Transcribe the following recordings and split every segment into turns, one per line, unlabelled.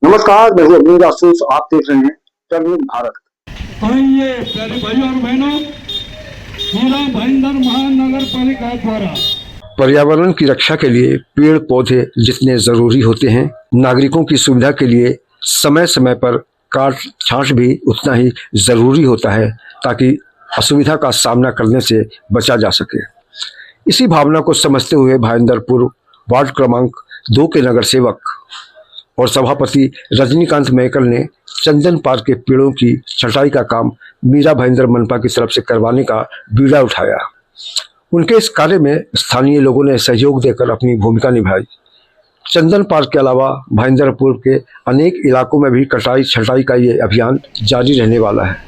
नमस्कार, मैं हूं अग्नि जासूस। आप देख रहे हैं टर्निंग भारत।
आइए प्यारे भाइयों और बहनों, मीरा भाईंदर महानगर पालिका द्वारा
पर्यावरण की रक्षा के लिए पेड़ पौधे जितने जरूरी होते हैं, नागरिकों की सुविधा के लिए समय समय पर काट छांट भी उतना ही जरूरी होता है, ताकि असुविधा का सामना करने से बचा जा सके। इसी भावना को समझते हुए भाईंदरपुर वार्ड क्रमांक 2 के नगर सेवक और सभापति रजनीकांत मैकर ने चंदन पार्क के पेड़ों की छटाई का काम मीरा भाईंदर मनपा की तरफ से करवाने का बीड़ा उठाया। उनके इस कार्य में स्थानीय लोगों ने सहयोग देकर अपनी भूमिका निभाई। चंदन पार्क के अलावा भाईंदरपुर के अनेक इलाकों में भी कटाई छटाई का ये अभियान जारी रहने वाला है।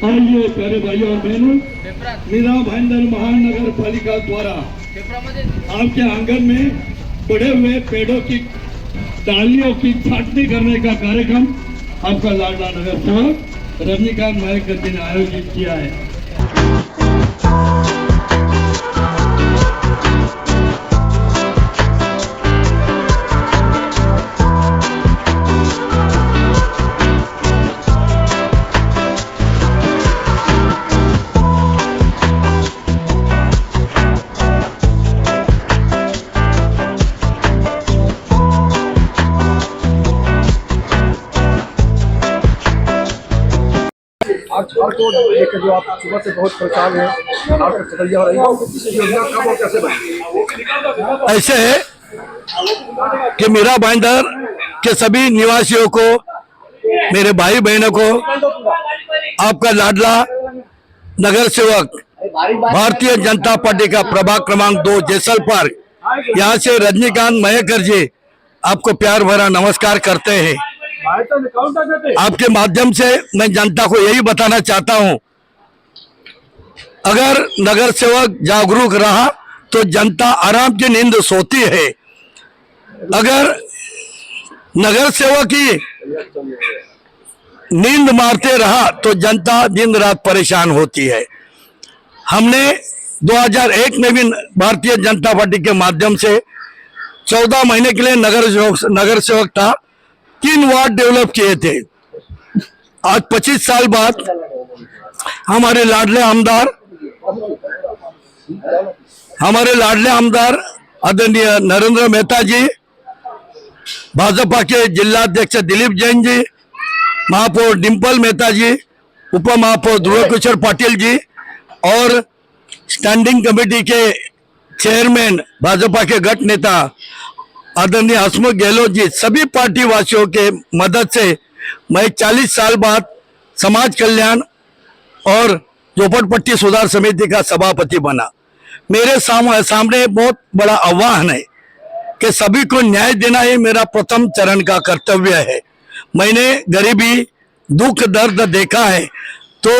आइए प्यारे भाइयों और बहनों, मीरा भाईंदर महानगर पालिका द्वारा आपके आंगन में बढ़े हुए पेड़ों की डालियों की छाटनी करने का कार्यक्रम आपका लाडला नगर सेवक रजनीकांत मैकर जी ने आयोजित किया है।
आज हर को लेकर जो आप सुबह से बहुत परेशान हैं, आपका चटैया हो रही है, इस योजना कब और कैसे बनी?
ऐसे है कि मीरा भाईंदर के सभी निवासियों को, मेरे भाई बहनों को, आपका लाडला नगर सेवक भारतीय जनता पार्टी का प्रभाग क्रमांक 2 जैसल पार्क, यहाँ से रजनीकांत मैकर जी आपको प्यार भरा नमस्कार करते हैं। आपके माध्यम से मैं जनता को यही बताना चाहता हूं, अगर नगर सेवक जागरूक रहा तो जनता आराम की नींद सोती है। अगर नगर सेवक ही नींद मारते रहा तो जनता दिन रात परेशान होती है। हमने 2001 में भी भारतीय जनता पार्टी के माध्यम से 14 महीने के लिए नगर सेवक था, 3 वार्ड डेवलप किए थे। आज 25 साल बाद हमारे लाडले आमदार आदरणीय नरेंद्र मेहता जी, भाजपा के जिलाध्यक्ष दिलीप जैन जी, महापौर डिंपल मेहता जी, उप महापौर ध्रुव किशोर पाटिल जी और स्टैंडिंग कमेटी के चेयरमैन भाजपा के गठ नेता आदरणीय हसमुख गहलोत जी, सभी पार्टी वासियों के मदद से मैं 40 साल बाद समाज कल्याण और झोपड़पट्टी सुधार समिति का सभापति बना। मेरे सामने बहुत बड़ा आह्वान है कि सभी को न्याय देना ही मेरा प्रथम चरण का कर्तव्य है। मैंने गरीबी, दुख, दर्द देखा है, तो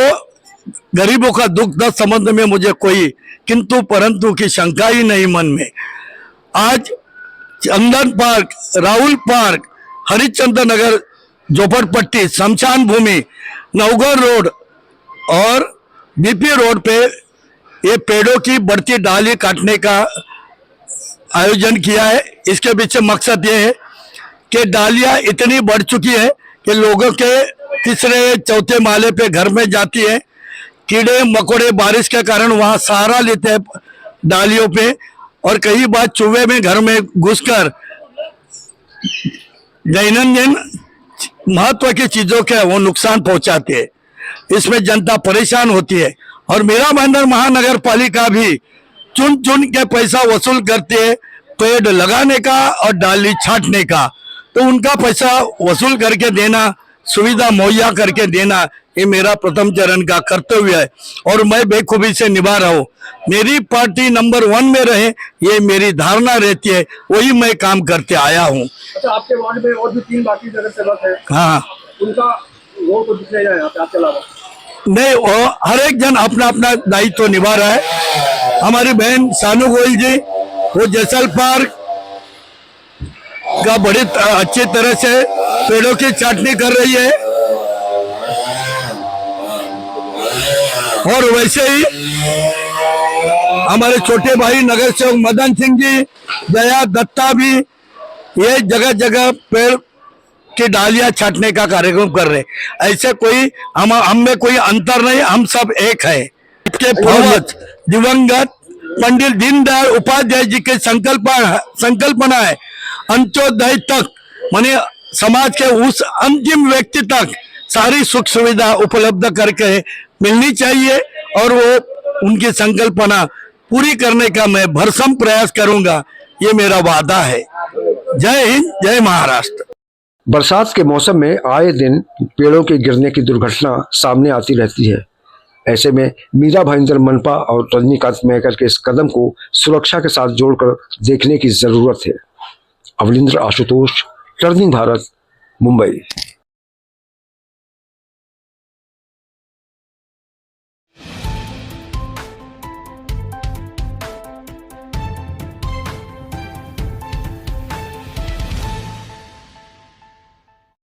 गरीबों का दुख दर्द संबंध में मुझे कोई किंतु परंतु की शंका ही नहीं मन में। आज चंदन पार्क, राहुल पार्क, हरिश्चंद्र नगर, झोपड़पट्टी, शमशान भूमि, नवगढ़ रोड और बीपी रोड पे ये पेड़ों की बढ़ती डाली काटने का आयोजन किया है। इसके पीछे मकसद ये है कि डालियां इतनी बढ़ चुकी है कि लोगों के तीसरे चौथे माले पे घर में जाती है, कीड़े मकोड़े बारिश के कारण वहां सहारा लेते हैं डालियों पे, और कई बार चूहे में घर में घुसकर दैनंदिन महत्व की चीजों के वो नुकसान पहुंचाते हैं। इसमें जनता परेशान होती है और मीरा भाईंदर महानगर पालिका भी चुन चुन के पैसा वसूल करती है पेड़ लगाने का और डाली छांटने का। तो उनका पैसा वसूल करके देना, सुविधा मुहैया करके देना, ये मेरा प्रथम चरण का कर्तव्य है और मैं बेखूबी से निभा रहा हूँ। मेरी पार्टी नंबर 1 में रहे, ये मेरी धारणा रहती है, वही मैं काम करते आया हूँ।
अच्छा, आपके वार्ड में और भी 3 बाकी नगर सेवक है,
हाँ,
उनका रोल को दिखाया जाए यहाँ पे आपके अलावा?
नहीं, वो हर एक जन अपना अपना दायित्व निभा रहा है। हमारी बहन सानू गोयल जी वो जैसल पार्क का बड़ी अच्छी तरह से पेड़ों की छाटनी कर रही है और वैसे ही हमारे छोटे भाई नगर सेवक मदन सिंह जी, जया दत्ता भी ये जगह जगह पेड़ की डालियां छाटने का कार्यक्रम कर रहे हैं। ऐसे कोई हम में कोई अंतर नहीं, हम सब एक है। इसके पूर्वज दिवंगत पंडित दीनदयाल उपाध्याय जी के संकल्पना है अंत्योदय तक, माने समाज के उस अंतिम व्यक्ति तक सारी सुख सुविधा उपलब्ध करके मिलनी चाहिए और वो उनकी संकल्पना पूरी करने का मैं भरसम प्रयास करूंगा, ये मेरा वादा है। जय हिंद, जय महाराष्ट्र।
बरसात के मौसम में आए दिन पेड़ों के गिरने की दुर्घटना सामने आती रहती है। ऐसे में मीरा भाईंदर मनपा और रजनीकांत मेहकर के इस कदम को सुरक्षा के साथ जोड़कर देखने की जरूरत है। अवलिंद्र आशुतोष, टर्निंग भारत, मुंबई।